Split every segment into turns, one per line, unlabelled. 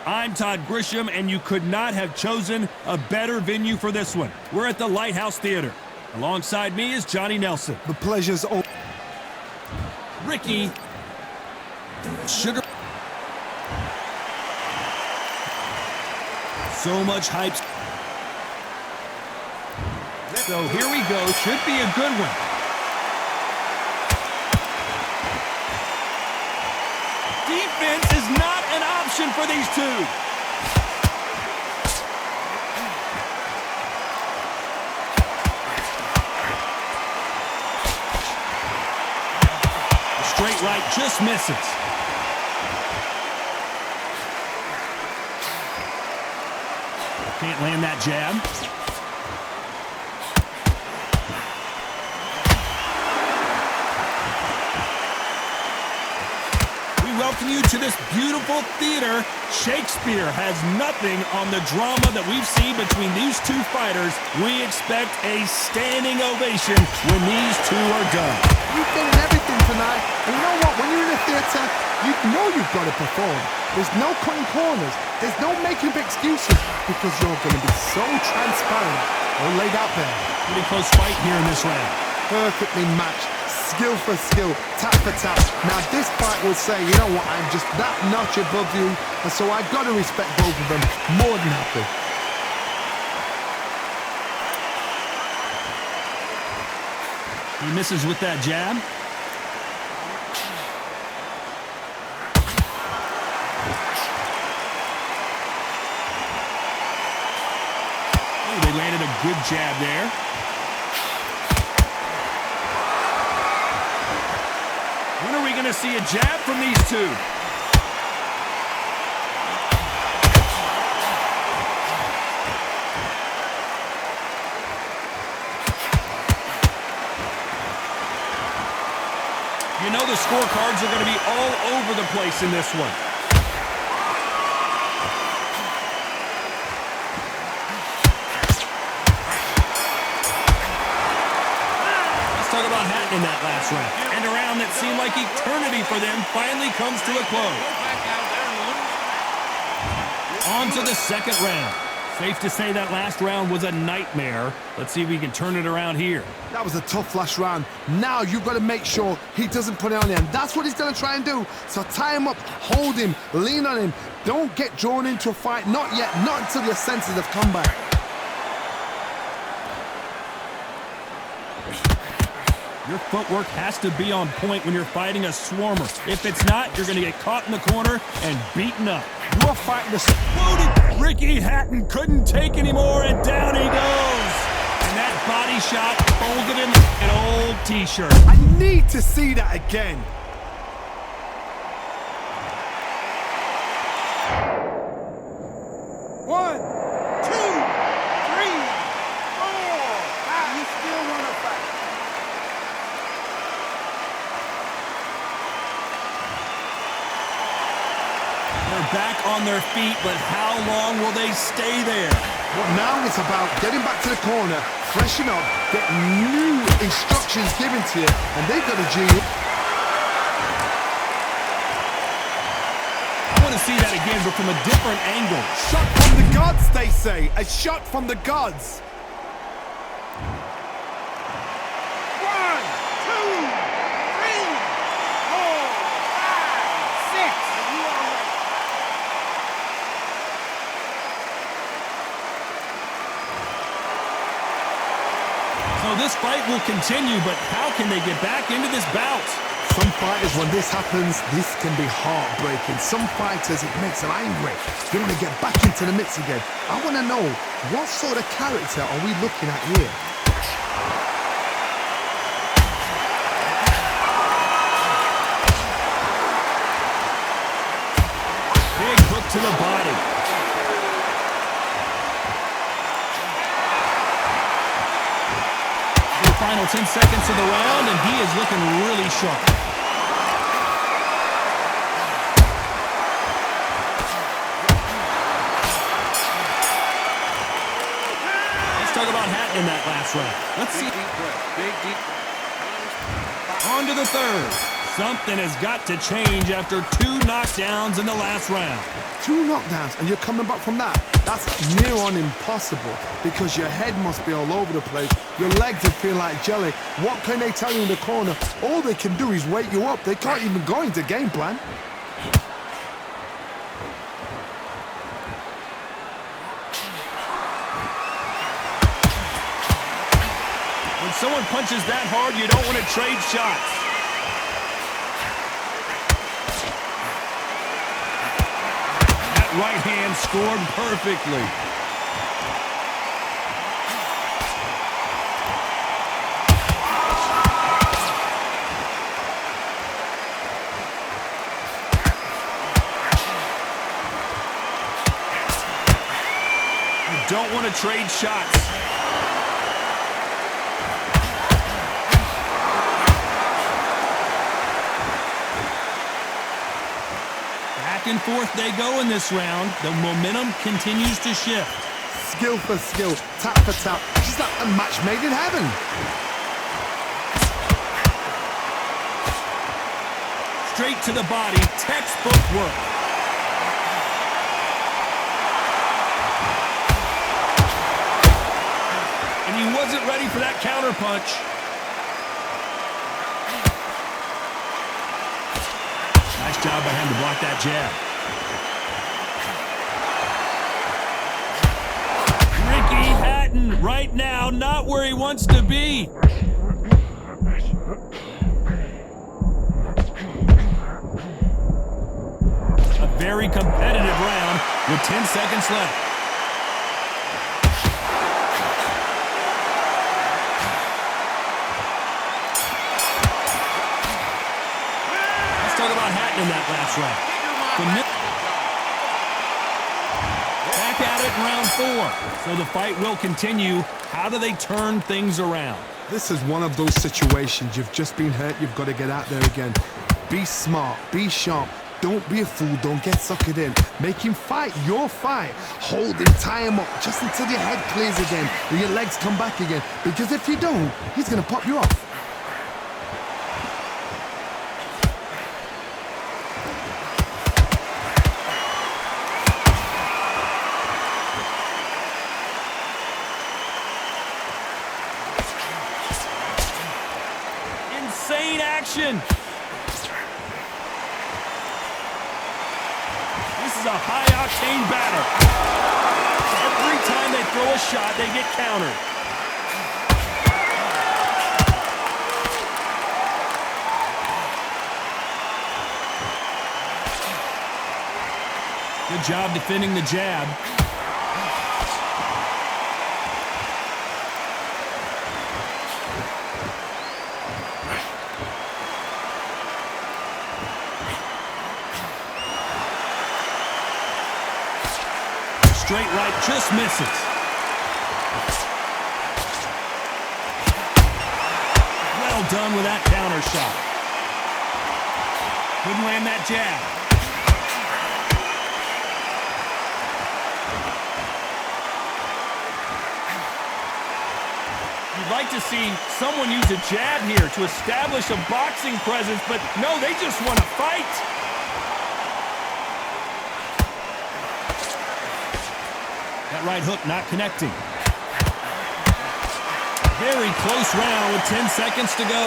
I'm Todd Grisham, and you could not have chosen a better venue for this one. We're at the Lighthouse Theater. Alongside me is Johnny Nelson.
The pleasure's all.
Ricky. Sugar. So much hype. So here we go. Should be a good one. Defense is not an option for these two. The straight right just misses. Can't land that jab. Welcome you to this beautiful theater. Shakespeare has nothing on the drama that we've seen between these two fighters. We expect a standing ovation when these two are done.
You're getting everything tonight. And you know what? When you're in a theater, you know you've got to perform. There's no cutting corners. There's no making up excuses because you're going to be so transparent or laid out there.
Pretty close fight here in this round.
Perfectly matched. Skill for skill, tap for tap. Now this fight will say, you know what, I'm just that notch above you, and so I've got to respect both of them more than happy.
He misses with that jab. Oh, they landed a good jab there. When are we going to see a jab from these two? You know the scorecards are going to be all over the place in this one. Talk about Hatton in that last round. And a round that seemed like eternity for them finally comes to a close. On to the second round. Safe to say that last round was a nightmare. Let's see if we can turn it around here.
That was a tough last round. Now you've got to make sure he doesn't put it on you. And that's what he's going to try and do. So tie him up, hold him, lean on him. Don't get drawn into a fight. Not yet. Not until your senses have come back.
Your footwork has to be on point when you're fighting a swarmer. If it's not, you're going to get caught in the corner and beaten up.
You're fighting a
loaded. Ricky Hatton couldn't take anymore, and down he goes. And that body shot folded him like an old T-shirt.
I need to see that again. One, two, three, four. You still want to fight?
They're back on their feet, but how long will they stay there?
Well, now it's about getting back to the corner, freshen up, get new instructions given to you, and they've got a genius.
I want to see that again, but from a different angle.
Shot from the gods, they say. A shot from the gods. One, two, three, four, five, six.
So this fight will continue, but how can they get back into this bout?
Some fighters, when this happens, this can be heartbreaking. Some fighters, it makes them angry. They want to get back into the mix again. I want to know, what sort of character are we looking at here?
Big hook to the body. Final 10 seconds of the round, and he is looking really sharp. Let's talk about Hatton in that last round. Let's see. On to the third. Something has got to change after 2 knockdowns in the last round.
2 knockdowns, and you're coming back from that. That's near on impossible because your head must be all over the place. Your legs will feel like jelly. What can they tell you in the corner? All they can do is wake you up. They can't even go into game plan.
When someone punches that hard, you don't want to trade shots. That right hand scored perfectly. You don't want to trade shots. Back and forth they go in this round. The momentum continues to shift.
Skill for skill, tap for tap. Just like a match made in heaven.
Straight to the body, textbook work. And he wasn't ready for that counter punch. Nice job by him to block that jab. Ricky Hatton right now not where he wants to be. A very competitive round with 10 seconds left. Talk about Hatton in that last round. Back at it in round 4. So the fight will continue. How do they turn things around?
This is one of those situations. You've just been hurt. You've got to get out there again. Be smart. Be sharp. Don't be a fool. Don't get suckered in. Make him fight your fight. Hold him. Tie him up just until your head clears again and your legs come back again. Because if you don't, he's going to pop you off.
Insane action. This is a high-octane battle. Every time they throw a shot, they get countered. Good job defending the jab. Straight right just misses. Well done with that counter shot. Couldn't land that jab. You'd like to see someone use a jab here to establish a boxing presence, but no, they just want to fight. That right hook not connecting. Very close round with 10 seconds to go.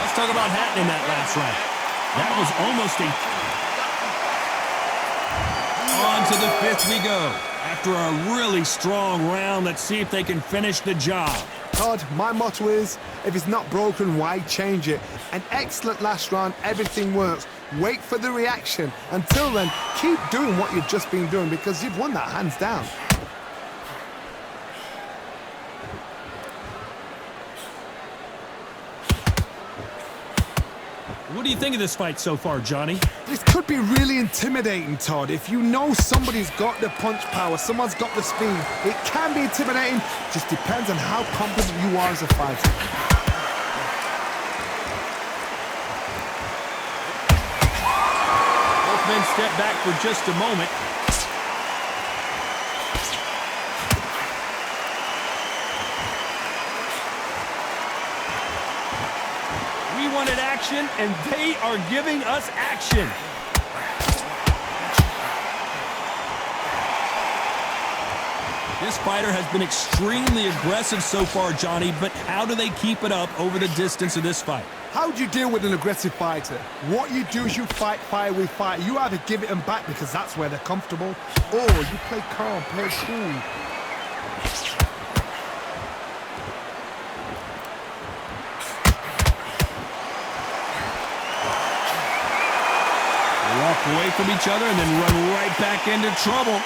Let's talk about Hatton in that last round. That was almost a... On to the 5th we go. After a really strong round, let's see if they can finish the job.
Todd, my motto is, if it's not broken, why change it? An excellent last round, everything works. Wait for the reaction. Until then, keep doing what you've just been doing because you've won that hands down.
What do you think of this fight so far, Johnny?
This could be really intimidating, Todd. If you know somebody's got the punch power, someone's got the speed, it can be intimidating. Just depends on how confident you are as a fighter.
Both men step back for just a moment. wanted action, and they are giving us action. This fighter has been extremely aggressive so far, Johnny, but how do they keep it up over the distance of this fight?
How do you deal with an aggressive fighter? What you do is you fight fire with fire. You either give it them back because that's where they're comfortable, or you play calm, play cool.
Walk away from each other and then run right back into trouble.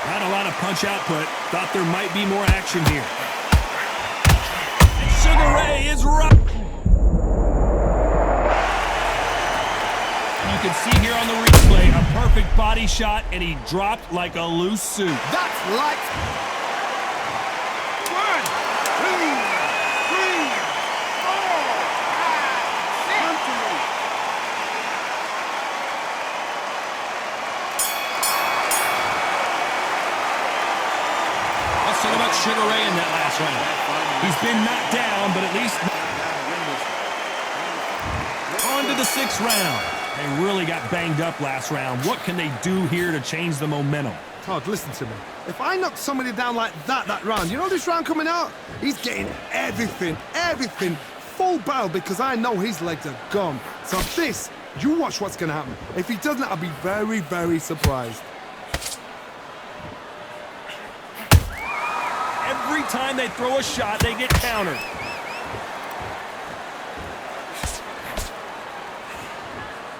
Not a lot of punch output. Thought there might be more action here. And Sugar Ray is right. You can see here on the replay a perfect body shot, and he dropped like a loose suit.
That's like... 1, 2, 3, 4, 5, 6.
Let's talk about Sugar Ray in that last round. He's been knocked down, but at least on to the 6th round. They really got banged up last round. What can they do here to change the momentum?
Todd, listen to me. If I knock somebody down like that round, you know this round coming out? He's getting everything, full barrel, because I know his legs are gone. So this, you watch what's going to happen. If he doesn't, I'll be very, very surprised.
Every time they throw a shot, they get countered.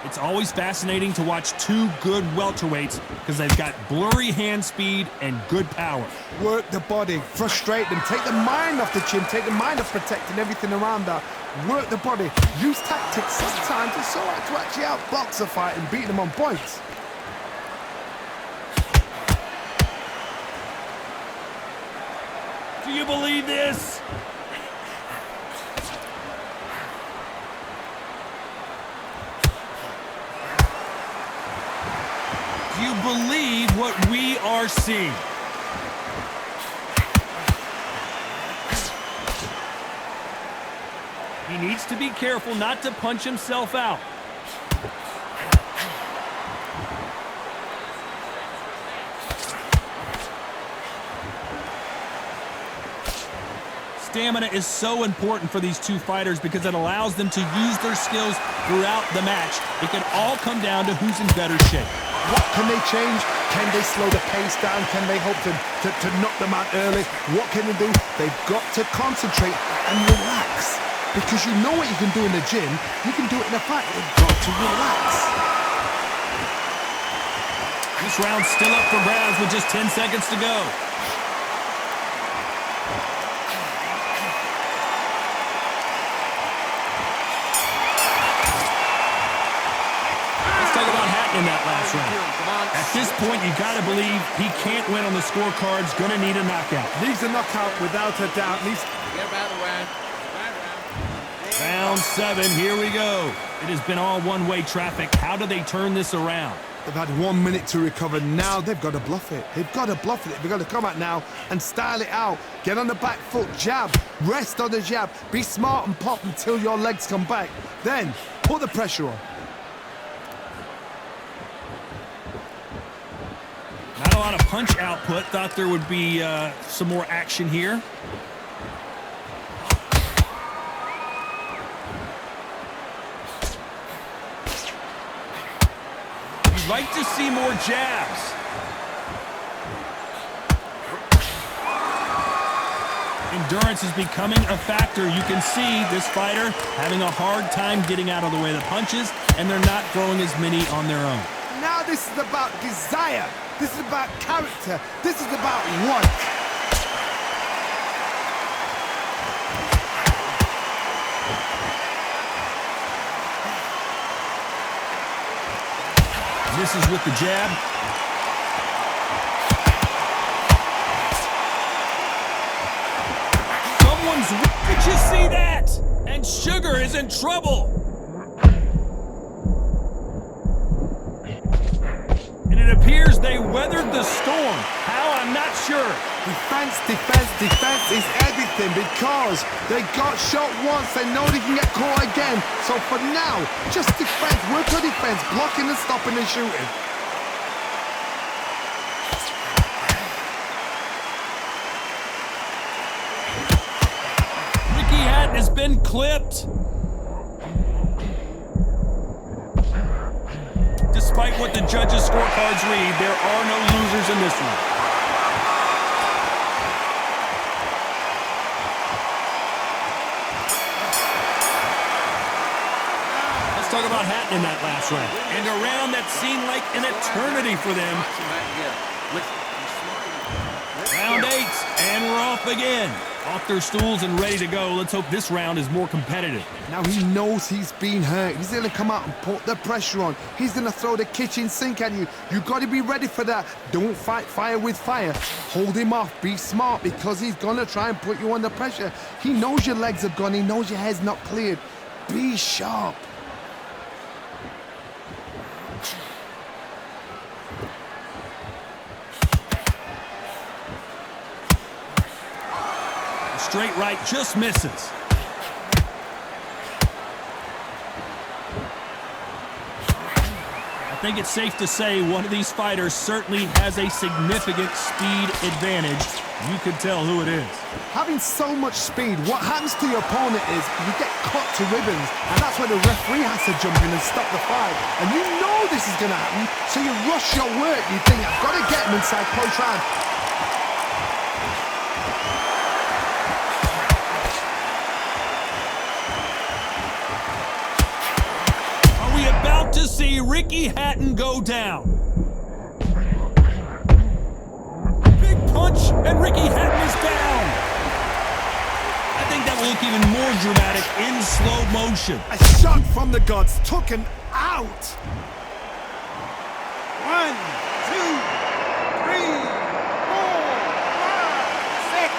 It's always fascinating to watch two good welterweights because they've got blurry hand speed and good power.
Work the body, frustrate them, take the mind off the chin, take the mind off protecting everything around that. Work the body, use tactics sometimes. It's so hard to actually outbox a fight and beat them on points.
Do you believe this? Do you believe what we are seeing? He needs to be careful not to punch himself out. Stamina is so important for these two fighters because it allows them to use their skills throughout the match. It can all come down to who's in better shape.
What can they change? Can they slow the pace down? Can they hope to knock them out early? What can they do? They've got to concentrate and relax. Because you know what you can do in the gym, you can do it in a fight. You've got to relax.
This round's still up for grabs with just 10 seconds to go. In that last round. At this point, you got to believe he can't win on the scorecards. Going to need a knockout.
Needs a knockout without a doubt.
Round 7, here we go. It has been all one-way traffic. How do they turn this around?
They've had 1 minute to recover. Now they've got to bluff it. They've got to bluff it. They've got to come out now and style it out. Get on the back foot, jab, rest on the jab. Be smart and pop until your legs come back. Then put the pressure on.
Not a lot of punch output. Thought there would be some more action here. You'd like to see more jabs. Endurance is becoming a factor. You can see this fighter having a hard time getting out of the way of the punches, and they're not throwing as many on their own.
Now this is about desire. This is about character. This is about want.
This is with the jab. Did you see that? And Sugar is in trouble. And it appears they weathered the storm. How? I'm not sure.
Defense, defense, defense is everything because they got shot once. They know they can get caught again. So for now, just defense, work on defense, blocking and stopping and shooting.
Ricky Hatton has been clipped. Despite what the judges' scorecards read, there are no losers in this one. Let's talk about Hatton in that last round. And a round that seemed like an eternity for them. Round 8, and we're off again. Off their stools and ready to go. Let's hope this round is more competitive.
Now he knows he's been hurt. He's going to come out and put the pressure on. He's going to throw the kitchen sink at you. You've got to be ready for that. Don't fight fire with fire. Hold him off. Be smart because he's going to try and put you under pressure. He knows your legs are gone. He knows your head's not cleared. Be sharp.
Straight right just misses. I think it's safe to say one of these fighters certainly has a significant speed advantage. You can tell who it is.
Having so much speed, what happens to your opponent is you get cut to ribbons, and that's where the referee has to jump in and stop the fight. And you know this is going to happen, so you rush your work. You think, I've got to get him inside close round.
About to see Ricky Hatton go down. Big punch, and Ricky Hatton is down. I think that will look even more dramatic in slow motion.
A shot from the gods took him out.
1, 2, 3, 4, 5, 6,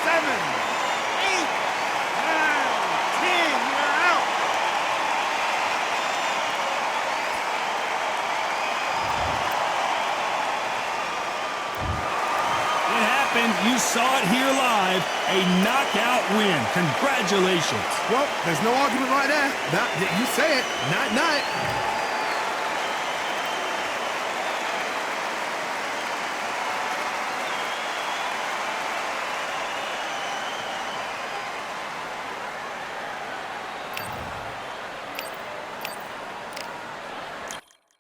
7, 8, 9, 10. You're out.
You saw it here live, a knockout win. Congratulations.
Well, there's no argument right there. You say it. Night-night.